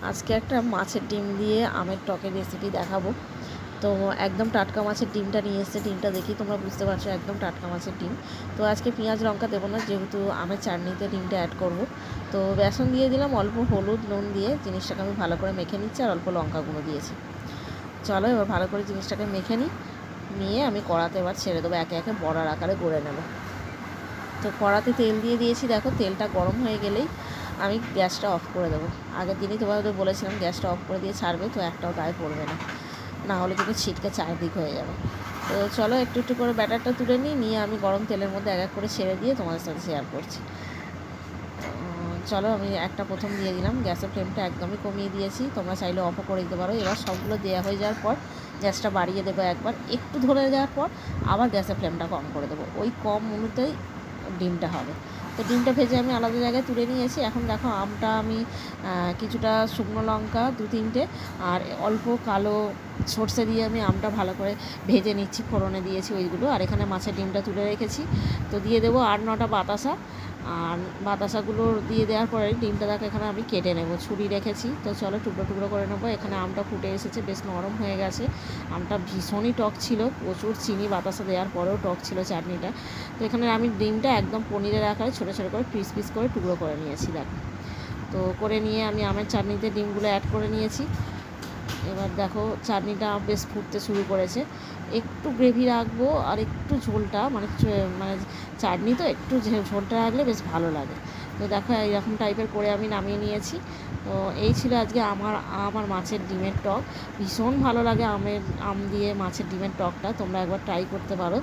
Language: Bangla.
আজকে একটা মাছের ডিম দিয়ে আমের টকের রেসিপি দেখাবো। তো একদম টাটকা মাছের ডিমটা নিয়ে এসেছে। ডিমটা দেখি তোমরা বুঝতে পারছো একদম টাটকা মাছের ডিম। তো আজকে পেঁয়াজ লঙ্কা দেবো না, যেহেতু আমের চাটনিতে ডিমটা অ্যাড করব। তো বেসন দিয়ে দিলাম, অল্প হলুদ নুন দিয়ে জিনিসটাকে আমি ভালো করে মেখে নিচ্ছি, আর অল্প লঙ্কা গুঁড়ো দিয়েছি। চলো এবার ভালো করে জিনিসটাকে মেখে নিয়ে আমি কড়াতে এবার ছেড়ে দেবো, একে একে বড়ার আকারে গড়ে নেব। তো কড়াতে তেল দিয়ে দিয়েছি, দেখো তেলটা গরম হয়ে গেলেই আমি গ্যাসটা অফ করে দেবো। আগের দিনই তোমাদের বলেছিলাম গ্যাসটা অফ করে দিয়ে ছাড়বে, তো একটাও গায়ে পড়বে না, না হলে কিন্তু ছিটকে চারদিক হয়ে যাবে। তো চলো একটু একটু করে ব্যাটারটা তুলে নিয়ে আমি গরম তেলের মধ্যে এক এক করে ছেড়ে দিয়ে তোমাদের সাথে শেয়ার করছি। চলো আমি একটা প্রথম দিয়ে দিলাম, গ্যাসের ফ্লেমটা একদমই কমিয়ে দিয়েছি, তোমরা চাইলে অফও করে দিতে পারো। এবার সবগুলো দেওয়া হয়ে যাওয়ার পর গ্যাসটা বাড়িয়ে দেবো, একবার একটু ধরে যাওয়ার পর আবার গ্যাসের ফ্লেমটা কম করে দেবো, ওই কম অনুতেই ডিমটা হবে। তো ডিমটা ভেজে আমি আলাদা জায়গায় তুলে নিয়েছি। এখন দেখো আমটা আমি কিছুটা শুকনো লঙ্কা 2-3টে আর অল্প কালো সর্ষে দিয়ে আমি আমটা ভালো করে ভেজে নিচ্ছি, ফোড়নে দিয়েছি ওইগুলো। আর এখানে মাছের ডিমটা তুলে রেখেছি, তো দিয়ে দেবো 8-9টা বাতাসা। আর বাতাসাগুলো দিয়ে দেওয়ার পরে ডিমটা দেখো এখানে আমি কেটে নেব, ছুরি রেখেছি। তো চলো টুকরো টুকরো করে নেবো। এখানে আমটা ফুটে এসেছে, বেশ নরম হয়ে গেছে। আমটা ভীষণই টক ছিল, প্রচুর চিনি বাতাসা দেওয়ার পরেও টক ছিল চাটনিটা। তো এখানে আমি ডিমটা একদম পনিরের আকারে ছোটো ছোটো করে পিস পিস করে টুকরো করে নিয়েছি দেখো। তো করে নিয়ে আমি আমের চাটনিতে ডিমগুলো অ্যাড করে নিয়েছি। এবার দেখো চাটনিটা বেশ ফুটতে শুরু করেছে। একটু গ্রেভি রাখবো আর একটু ঝোলটা মানে চাটনি তো একটু ঝোলটা রাখলে বেশ ভালো লাগে। তো দেখো এইরকম টাইপের করে আমি নামিয়ে নিয়েছি। তো এই ছিল আজকে আমার মাছের ডিমের টক। ভীষণ ভালো লাগে আম দিয়ে মাছের ডিমের টকটা, তোমরা একবার ট্রাই করতে পারো।